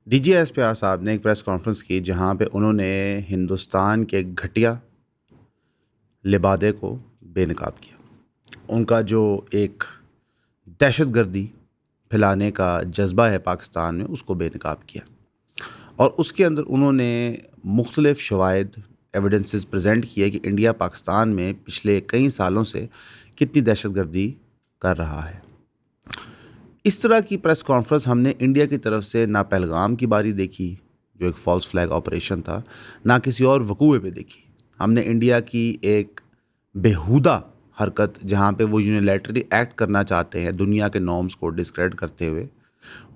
D G S P R صاحب نے ایک پریس کانفرنس کی جہاں پہ انہوں نے ہندوستان کے گھٹیا لبادے کو بے نقاب کیا. ان کا جو ایک دہشت گردی پھیلانے کا جذبہ ہے پاکستان میں اس کو بے نقاب کیا, اور اس کے اندر انہوں نے مختلف شواہد ایویڈنسز پریزنٹ کیے کہ انڈیا پاکستان میں پچھلے کئی سالوں سے کتنی دہشت گردی کر رہا ہے. اس طرح کی پریس کانفرنس ہم نے انڈیا کی طرف سے نہ پہلگام کی باری دیکھی جو ایک فالس فلیگ آپریشن تھا, نہ کسی اور وقوعے پہ دیکھی. ہم نے انڈیا کی ایک بیہودہ حرکت جہاں پہ وہ یونیلیٹرلی ایکٹ کرنا چاہتے ہیں دنیا کے نارمز کو ڈسکریڈٹ کرتے ہوئے,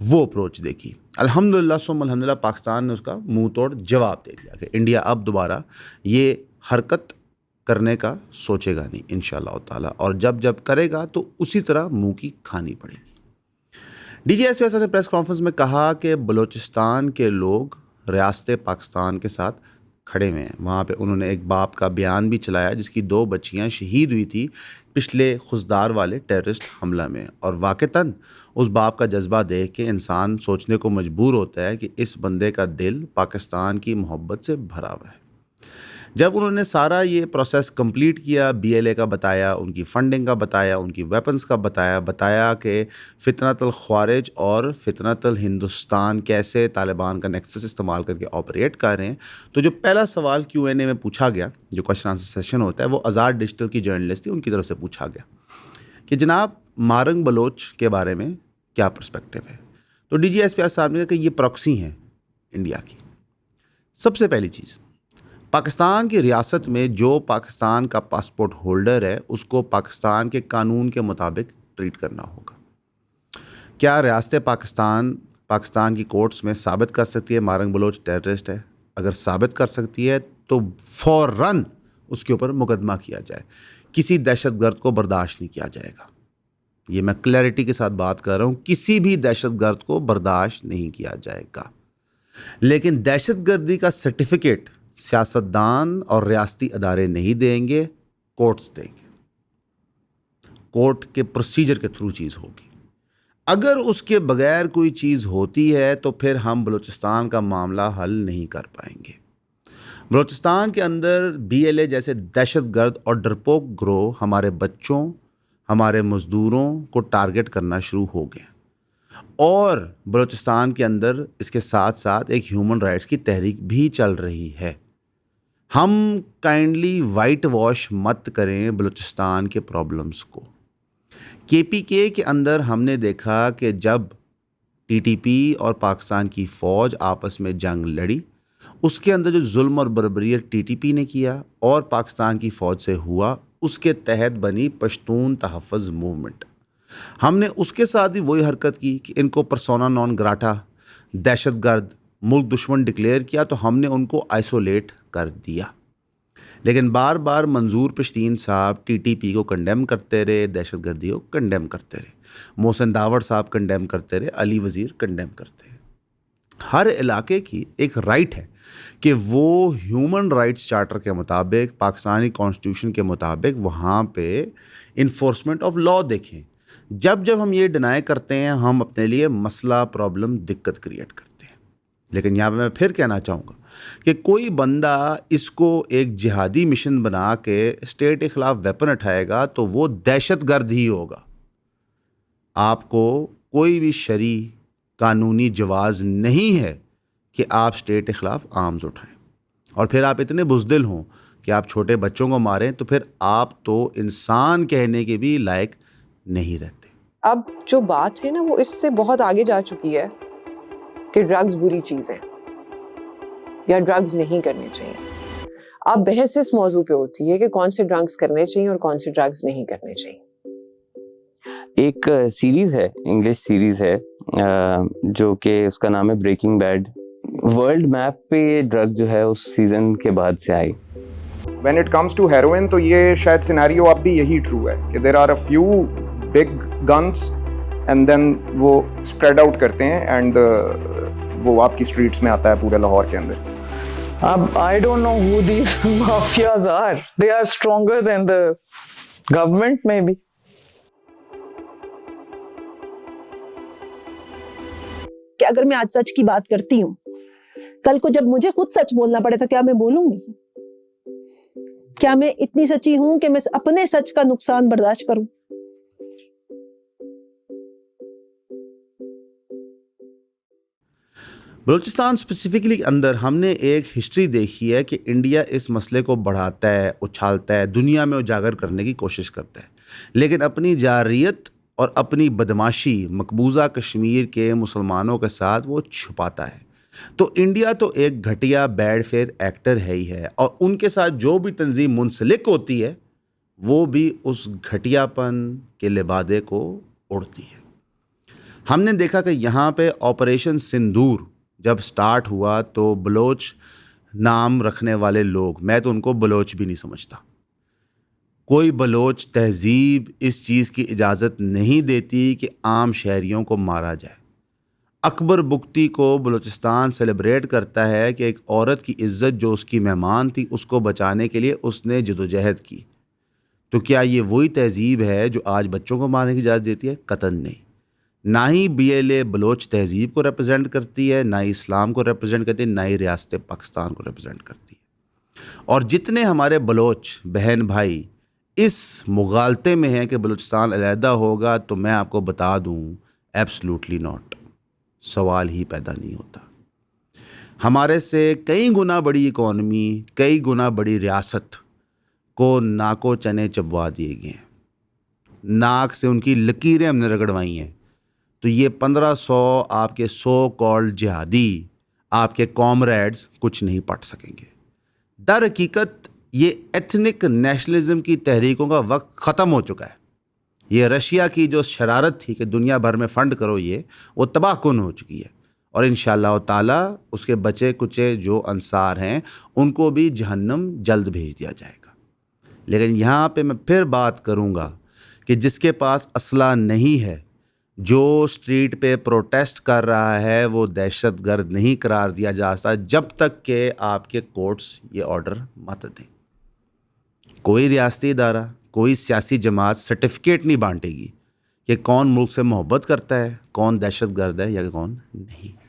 وہ اپروچ دیکھی. الحمدللہ ثم الحمدللہ پاکستان نے اس کا منہ توڑ جواب دے دیا کہ انڈیا اب دوبارہ یہ حرکت کرنے کا سوچے گا نہیں انشاءاللہ تعالیٰ, اور جب کرے گا تو اسی طرح منہ کی کھانی پڑے گی. ڈی جی ایس پی نے پریس کانفرنس میں کہا کہ بلوچستان کے لوگ ریاست پاکستان کے ساتھ کھڑے ہوئے ہیں. وہاں پہ انہوں نے ایک باپ کا بیان بھی چلایا جس کی 2 بچیاں شہید ہوئی تھی پچھلے خزدار والے ٹیررسٹ حملہ میں, اور واقعتاً اس باپ کا جذبہ دیکھ کے انسان سوچنے کو مجبور ہوتا ہے کہ اس بندے کا دل پاکستان کی محبت سے بھرا ہوا ہے. جب انہوں نے سارا یہ پروسیس کمپلیٹ کیا, بی ایل اے کا بتایا, ان کی فنڈنگ کا بتایا, ان کی ویپنز کا بتایا کہ فتنۃ الخوارج اور فتنۃ الہندوستان کیسے طالبان کا نیکسس استعمال کر کے آپریٹ کر رہے ہیں, تو جو پہلا سوال کیو این اے میں پوچھا گیا, جو کوشچن آنسر سیشن ہوتا ہے, وہ آزاد ڈیجیٹل کی جرنلسٹ تھی, ان کی طرف سے پوچھا گیا کہ جناب مارنگ بلوچ کے بارے میں کیا پرسپیکٹو ہے. تو D G S P R صاحب نے کہا کہ یہ پراکسی ہیں انڈیا کی. سب سے پہلی چیز, پاکستان کی ریاست میں جو پاکستان کا پاسپورٹ ہولڈر ہے اس کو پاکستان کے قانون کے مطابق ٹریٹ کرنا ہوگا. کیا ریاست پاکستان کی کورٹس میں ثابت کر سکتی ہے مارنگ بلوچ ٹیررسٹ ہے؟ اگر ثابت کر سکتی ہے تو فوراً اس کے اوپر مقدمہ کیا جائے. کسی دہشت گرد کو برداشت نہیں کیا جائے گا. یہ میں کلیئرٹی کے ساتھ بات کر رہا ہوں, کسی بھی دہشت گرد کو برداشت نہیں کیا جائے گا. لیکن دہشت گردی کا سرٹیفکیٹ سیاستدان اور ریاستی ادارے نہیں دیں گے, کورٹس دیں گے. کورٹ کے پروسیجر کے تھرو چیز ہوگی. اگر اس کے بغیر کوئی چیز ہوتی ہے تو پھر ہم بلوچستان کا معاملہ حل نہیں کر پائیں گے. بلوچستان کے اندر بی ایل اے جیسے دہشت گرد اور ڈرپوک گروہ ہمارے بچوں, ہمارے مزدوروں کو ٹارگٹ کرنا شروع ہو گئے, اور بلوچستان کے اندر اس کے ساتھ ساتھ ایک ہیومن رائٹس کی تحریک بھی چل رہی ہے. ہم کائنڈلی وائٹ واش مت کریں بلوچستان کے پرابلمس کو. کے پی کے اندر ہم نے دیکھا کہ جب ٹی ٹی پی اور پاکستان کی فوج آپس میں جنگ لڑی, اس کے اندر جو ظلم اور بربریت ٹی ٹی پی نے کیا اور پاکستان کی فوج سے ہوا, اس کے تحت بنی پشتون تحفظ موومنٹ. ہم نے اس کے ساتھ بھی وہی حرکت کی کہ ان کو پرسونا نان گراٹا, دہشت گرد, ملک دشمن ڈکلیئر کیا, تو ہم نے ان کو آئسولیٹ کر دیا. لیکن بار بار منظور پشتین صاحب ٹی ٹی پی کو کنڈیم کرتے رہے, دہشت گردی کو کنڈیم کرتے رہے, محسن داوڑ صاحب کنڈیم کرتے رہے, علی وزیر کنڈیم کرتے رہے. ہر علاقے کی ایک رائٹ ہے کہ وہ ہیومن رائٹس چارٹر کے مطابق, پاکستانی کانسٹیٹیوشن کے مطابق وہاں پہ انفورسمنٹ آف لاء دیکھیں. جب ہم یہ ڈینائی کرتے ہیں ہم اپنے لیے مسئلہ, پرابلم, دقت کریٹ کرتے ہیں. لیکن یہاں پہ میں پھر کہنا چاہوں گا کہ کوئی بندہ اس کو ایک جہادی مشن بنا کے اسٹیٹ کے خلاف ویپن اٹھائے گا تو وہ دہشت گرد ہی ہوگا. آپ کو کوئی بھی شرعی قانونی جواز نہیں ہے کہ آپ اسٹیٹ کے خلاف آرمز اٹھائیں, اور پھر آپ اتنے بزدل ہوں کہ آپ چھوٹے بچوں کو ماریں, تو پھر آپ تو انسان کہنے کے بھی لائق نہیں رہتے. اب جو بات ہے نا وہ اس سے بہت آگے جا چکی ہے کہ ڈرگز بری چیز ہے یا ڈرگز نہیں کرنے چاہیے. اب بحث اس موضوع پہ ہوتی ہے کہ کون سے ڈرگز کرنے چاہیے اور کون سے ڈرگز نہیں کرنے چاہیے. ایک سیریز ہے, انگلش سیریز ہے جو کہ اس کا نام ہے بریکنگ بیڈ. ورلڈ میپ پہ یہ ڈرگ جو ہے اس سیزن کے بعد سے آئی. When it comes to heroin تو یہ شاید سینیریو اب بھی یہی ٹرو ہے کہ there are a few big guns and then وہ spread out کرتے ہیں and وہ آپ کی اسٹریٹس میں آتا ہے پورے لاہور کے اندر. I don't know who these mafias are. They are stronger than the government maybe. کہ اگر میں آج سچ کی بات کرتی ہوں, کل کو جب مجھے خود سچ بولنا پڑے تو کیا میں بولوں گی؟ کیا میں اتنی سچی ہوں کہ میں اپنے سچ کا نقصان برداشت کروں؟ بلوچستان اسپیسیفکلی کے اندر ہم نے ایک ہسٹری دیکھی ہے کہ انڈیا اس مسئلے کو بڑھاتا ہے, اچھالتا ہے, دنیا میں اجاگر کرنے کی کوشش کرتا ہے, لیکن اپنی جارحیت اور اپنی بدماشی مقبوضہ کشمیر کے مسلمانوں کے ساتھ وہ چھپاتا ہے. تو انڈیا تو ایک گھٹیا بیڈ فیتھ ایکٹر ہے ہی ہے, اور ان کے ساتھ جو بھی تنظیم منسلک ہوتی ہے وہ بھی اس گھٹیا پن کے لبادے کو اڑتی ہے. ہم نے دیکھا کہ یہاں پہ آپریشن سندور جب سٹارٹ ہوا تو بلوچ نام رکھنے والے لوگ, میں تو ان کو بلوچ بھی نہیں سمجھتا, کوئی بلوچ تہذیب اس چیز کی اجازت نہیں دیتی کہ عام شہریوں کو مارا جائے. اکبر بگٹی کو بلوچستان سیلیبریٹ کرتا ہے کہ ایک عورت کی عزت جو اس کی مہمان تھی اس کو بچانے کے لیے اس نے جدوجہد کی. تو کیا یہ وہی تہذیب ہے جو آج بچوں کو مارنے کی اجازت دیتی ہے؟ قطعاً نہیں. نہ ہی BLA بلوچ تہذیب کو ریپرزینٹ کرتی ہے, نہ ہی اسلام کو ریپرزینٹ کرتی ہے, نہ ہی ریاست پاکستان کو ریپرزینٹ کرتی ہے. اور جتنے ہمارے بلوچ بہن بھائی اس مغالطے میں ہیں کہ بلوچستان علیحدہ ہوگا, تو میں آپ کو بتا دوں ایبسلوٹلی ناٹ, سوال ہی پیدا نہیں ہوتا. ہمارے سے کئی گنا بڑی اکانومی, کئی گنا بڑی ریاست کو ناکو چنے چبوا دیے گئے ہیں, ناک سے ان کی لکیریں ہم نے رگڑوائی ہیں. تو یہ 1500 آپ کے سو کالڈ جہادی, آپ کے کامریڈز کچھ نہیں پڑھ سکیں گے. در حقیقت یہ ایتھنک نیشنلزم کی تحریکوں کا وقت ختم ہو چکا ہے. یہ رشیا کی جو شرارت تھی کہ دنیا بھر میں فنڈ کرو, یہ وہ تباہ کن ہو چکی ہے, اور انشاءاللہ تعالی اس کے بچے کچے جو انصار ہیں ان کو بھی جہنم جلد بھیج دیا جائے گا. لیکن یہاں پہ میں پھر بات کروں گا کہ جس کے پاس اسلحہ نہیں ہے, جو اسٹریٹ پہ پروٹیسٹ کر رہا ہے, وہ دہشت گرد نہیں قرار دیا جا سکتا جب تک کہ آپ کے کورٹس یہ آرڈر مت دیں. کوئی ریاستی ادارہ, کوئی سیاسی جماعت سرٹیفکیٹ نہیں بانٹے گی کہ کون ملک سے محبت کرتا ہے, کون دہشت گرد ہے یا کون نہیں ہے.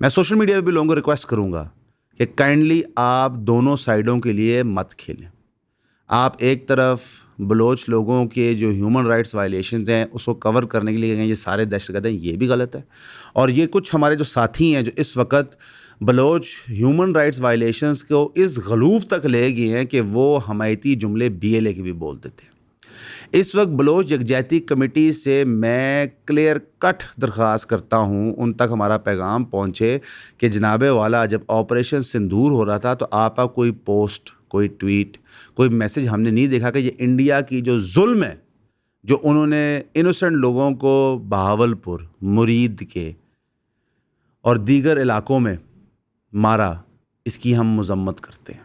میں سوشل میڈیا پہ بھی لوگوں کو ریکویسٹ کروں گا کہ کائنڈلی آپ دونوں سائڈوں کے لیے مت کھیلیں. آپ ایک طرف بلوچ لوگوں کے جو ہیومن رائٹس وائلیشنز ہیں اس کو کور کرنے کے لیے کہیں یہ سارے دہشت گرد ہیں, یہ بھی غلط ہے. اور یہ کچھ ہمارے جو ساتھی ہیں جو اس وقت بلوچ ہیومن رائٹس وائلیشنز کو اس غلوف تک لے گئے ہیں کہ وہ حمایتی جملے BLA کے بھی بول دیتے ہیں. اس وقت بلوچ یکجہتی کمیٹی سے میں کلیئر کٹ درخواست کرتا ہوں ان تک ہمارا پیغام پہنچے کہ جناب والا جب آپریشن سندور ہو رہا تھا تو آپ کا کوئی پوسٹ, کوئی ٹویٹ, کوئی میسج ہم نے نہیں دیکھا کہ یہ انڈیا کی جو ظلم ہے جو انہوں نے انوسنٹ لوگوں کو بہاولپور, مرید کے اور دیگر علاقوں میں مارا, اس کی ہم مذمت کرتے ہیں.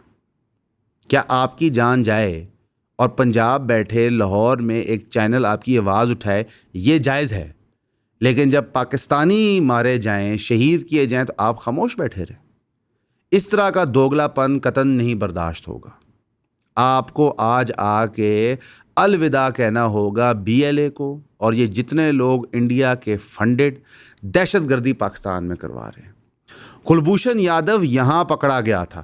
کیا آپ کی جان جائے اور پنجاب بیٹھے لاہور میں ایک چینل آپ کی آواز اٹھائے, یہ جائز ہے, لیکن جب پاکستانی مارے جائیں, شہید کیے جائیں تو آپ خاموش بیٹھے رہیں؟ اس طرح کا دوگلا پن قطعاً نہیں برداشت ہوگا. آپ کو آج آ کے الوداع کہنا ہوگا BLA کو اور یہ جتنے لوگ انڈیا کے فنڈڈ دہشت گردی پاکستان میں کروا رہے ہیں. کلبھوشن یادو یہاں پکڑا گیا تھا,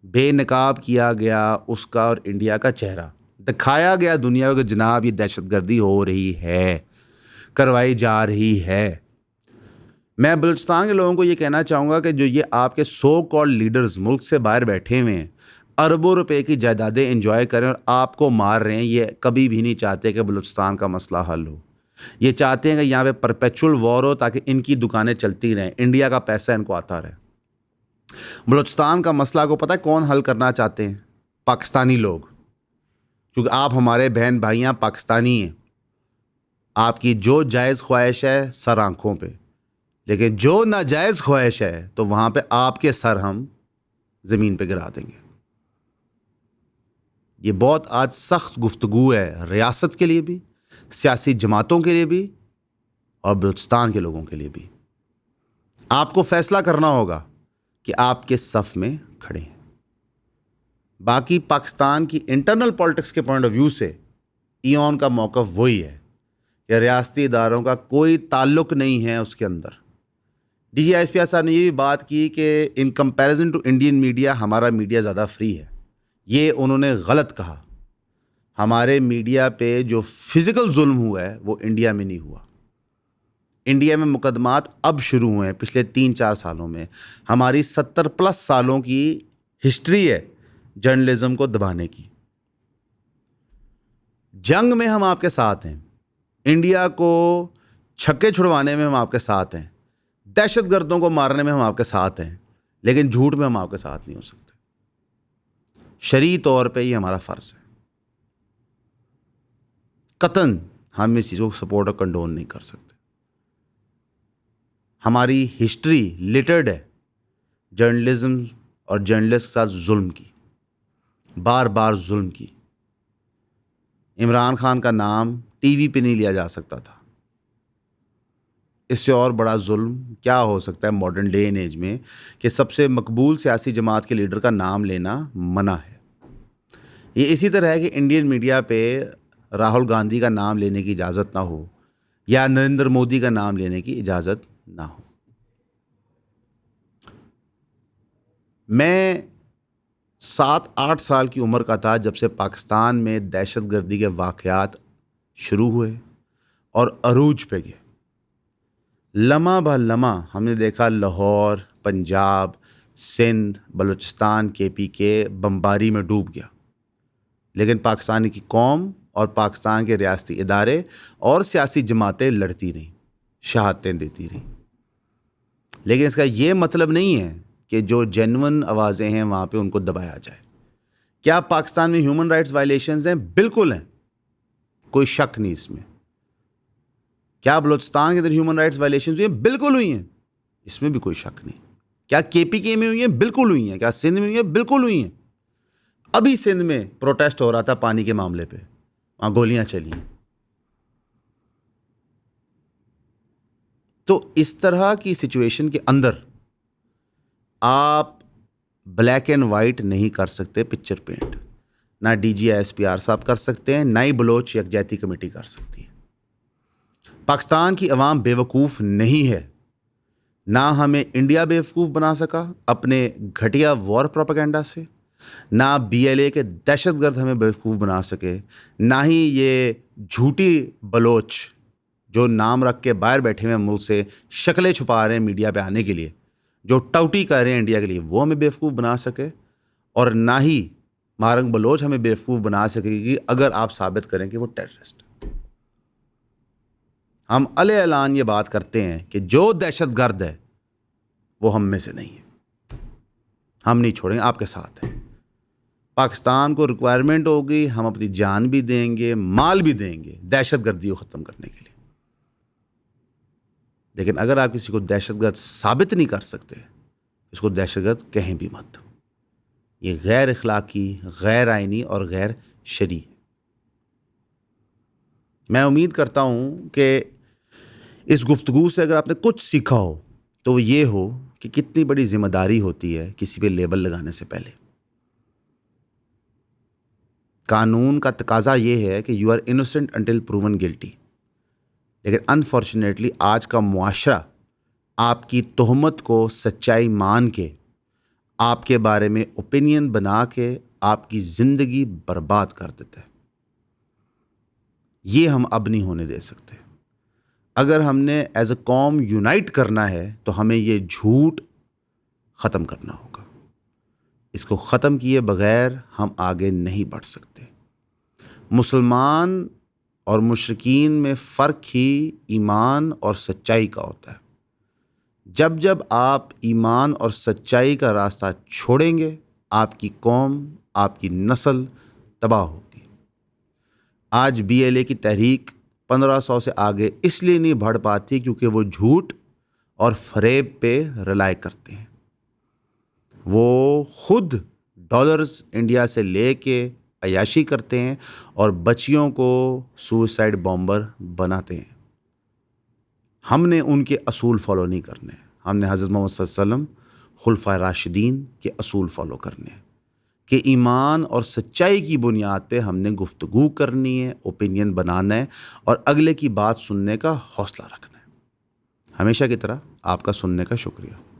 بے نقاب کیا گیا اس کا اور انڈیا کا چہرہ دکھایا گیا دنیا کو کہ جناب یہ دہشت گردی ہو رہی ہے, کروائی جا رہی ہے. میں بلوچستان کے لوگوں کو یہ کہنا چاہوں گا کہ جو یہ آپ کے سو کالڈ لیڈرز ملک سے باہر بیٹھے ہوئے ہیں, اربوں روپے کی جائیدادیں انجوائے کریں اور آپ کو مار رہے ہیں, یہ کبھی بھی نہیں چاہتے کہ بلوچستان کا مسئلہ حل ہو. یہ چاہتے ہیں کہ یہاں پہ پرپیچول وار ہو تاکہ ان کی دکانیں چلتی رہیں, انڈیا کا پیسہ ان کو آتا رہے. بلوچستان کا مسئلہ کو پتہ ہے کون حل کرنا چاہتے ہیں؟ پاکستانی لوگ, کیونکہ آپ ہمارے بہن بھائیاں پاکستانی ہیں. آپ کی جو جائز خواہش ہے سر آنکھوں پہ, لیکن جو ناجائز خواہش ہے تو وہاں پہ آپ کے سر ہم زمین پہ گرا دیں گے. یہ بہت آج سخت گفتگو ہے ریاست کے لیے بھی, سیاسی جماعتوں کے لیے بھی اور بلوچستان کے لوگوں کے لیے بھی. آپ کو فیصلہ کرنا ہوگا کہ آپ کس صف میں کھڑے ہیں. باقی پاکستان کی انٹرنل پالیٹکس کے پوائنٹ آف ویو سے ایون کا موقف وہی ہے یا ریاستی اداروں کا کوئی تعلق نہیں ہے اس کے اندر. D G S P R صاحب نے یہ بھی بات کی کہ in comparison to Indian media ہمارا میڈیا زیادہ فری ہے. یہ انہوں نے غلط کہا. ہمارے میڈیا پہ جو فزیکل ظلم ہوا ہے وہ انڈیا میں نہیں ہوا. انڈیا میں مقدمات اب شروع ہوئے ہیں پچھلے 3-4 سالوں میں. ہماری 70+ سالوں کی ہسٹری ہے جرنلزم کو دبانے کی. جنگ میں ہم آپ کے ساتھ ہیں, انڈیا کو چھکے چھڑوانے میں ہم آپ کے ساتھ ہیں, دہشت گردوں کو مارنے میں ہم آپ کے ساتھ ہیں, لیکن جھوٹ میں ہم آپ کے ساتھ نہیں ہو سکتے. شرعی طور پہ یہ ہمارا فرض ہے. قطعاً ہم اس چیز کو سپورٹ اور کنڈون نہیں کر سکتے. ہماری ہسٹری لٹرڈ ہے جرنلزم اور جرنلسٹ کے ساتھ ظلم کی, بار بار ظلم کی. عمران خان کا نام ٹی وی پہ نہیں لیا جا سکتا تھا. اس سے اور بڑا ظلم کیا ہو سکتا ہے ماڈرن ڈے اینڈ ایج میں کہ سب سے مقبول سیاسی جماعت کے لیڈر کا نام لینا منع ہے. یہ اسی طرح ہے کہ انڈین میڈیا پہ راہل گاندھی کا نام لینے کی اجازت نہ ہو یا نریندر مودی کا نام لینے کی اجازت نہ ہو. میں 7-8 سال کی عمر کا تھا جب سے پاکستان میں دہشت گردی کے واقعات شروع ہوئے اور عروج پہ گئے. لمحہ بہ لمحہ ہم نے دیکھا لاہور, پنجاب, سندھ, بلوچستان, KPK بمباری میں ڈوب گیا, لیکن پاکستان کی قوم اور پاکستان کے ریاستی ادارے اور سیاسی جماعتیں لڑتی رہیں, شہادتیں دیتی رہیں. لیکن اس کا یہ مطلب نہیں ہے کہ جو جینون آوازیں ہیں وہاں پہ ان کو دبایا جائے. کیا پاکستان میں ہیومن رائٹس وائلیشنز ہیں؟ بالکل ہیں, کوئی شک نہیں اس میں. کیا بلوچستان کے اندر ہیومن رائٹس وائلیشنز ہوئی ہیں؟ بالکل ہوئی ہیں, اس میں بھی کوئی شک نہیں. کیا KPK میں ہوئی ہیں؟ بالکل ہوئی ہیں. کیا سندھ میں ہوئی ہیں؟ بالکل ہوئی ہیں. ابھی سندھ میں پروٹیسٹ ہو رہا تھا پانی کے معاملے پہ, وہاں گولیاں چلی ہیں. تو اس طرح کی سچویشن کے اندر آپ بلیک اینڈ وائٹ نہیں کر سکتے پکچر پینٹ. نہ DGISPR صاحب کر سکتے ہیں, نہ ہی بلوچ یکجہتی کمیٹی کر سکتی ہے. پاکستان کی عوام بیوقوف نہیں ہے. نہ ہمیں انڈیا بیوقوف بنا سکا اپنے گھٹیا وار پروپیگنڈا سے, نہ BLA کے دہشت گرد ہمیں بیوقوف بنا سکے, نہ ہی یہ جھوٹی بلوچ جو نام رکھ کے باہر بیٹھے ہوئے ملک سے شکلیں چھپا رہے ہیں میڈیا پہ آنے کے لیے, جو ٹاؤٹی کر رہے ہیں انڈیا کے لیے, وہ ہمیں بیوقوف بنا سکے. اور نہ ہی مارنگ بلوچ ہمیں بیوقوف بنا سکے گی اگر آپ ثابت کریں کہ وہ ٹیررسٹ. ہم علیہ اعلان یہ بات کرتے ہیں کہ جو دہشت گرد ہے وہ ہم میں سے نہیں ہے, ہم نہیں چھوڑیں گے, آپ کے ساتھ ہیں. پاکستان کو ریکوائرمنٹ ہوگی ہم اپنی جان بھی دیں گے, مال بھی دیں گے دہشت گردی کو ختم کرنے کے لیے. لیکن اگر آپ کسی کو دہشت گرد ثابت نہیں کر سکتے, اس کو دہشت گرد کہیں بھی مت. یہ غیر اخلاقی, غیر آئینی اور غیر شرعی. میں امید کرتا ہوں کہ اس گفتگو سے اگر آپ نے کچھ سیکھا ہو تو وہ یہ ہو کہ کتنی بڑی ذمہ داری ہوتی ہے کسی پہ لیبل لگانے سے پہلے. قانون کا تقاضا یہ ہے کہ you are innocent until proven guilty. لیکن انفارچونیٹلی آج کا معاشرہ آپ کی تہمت کو سچائی مان کے, آپ کے بارے میں اوپینین بنا کے آپ کی زندگی برباد کر دیتا ہے. یہ ہم اب نہیں ہونے دے سکتے. اگر ہم نے ایز اے قوم یونائٹ کرنا ہے تو ہمیں یہ جھوٹ ختم کرنا ہوگا. اس کو ختم کیے بغیر ہم آگے نہیں بڑھ سکتے. مسلمان اور مشرکین میں فرق ہی ایمان اور سچائی کا ہوتا ہے. جب جب آپ ایمان اور سچائی کا راستہ چھوڑیں گے آپ کی قوم, آپ کی نسل تباہ ہوگی. آج BLA کی تحریک 1500 سے آگے اس لیے نہیں بڑھ پاتی کیونکہ وہ جھوٹ اور فریب پہ رلائے کرتے ہیں. وہ خود ڈالرز انڈیا سے لے کے عیاشی کرتے ہیں اور بچیوں کو سوئسائڈ بامبر بناتے ہیں. ہم نے ان کے اصول فالو نہیں کرنے. ہم نے حضرت محمد صلی اللہ علیہ وسلم, خلفائے راشدین کے اصول فالو کرنے ہیں کہ ایمان اور سچائی کی بنیاد پہ ہم نے گفتگو کرنی ہے، اوپینین بنانا ہے اور اگلے کی بات سننے کا حوصلہ رکھنا ہے۔ ہمیشہ کی طرح آپ کا سننے کا شکریہ۔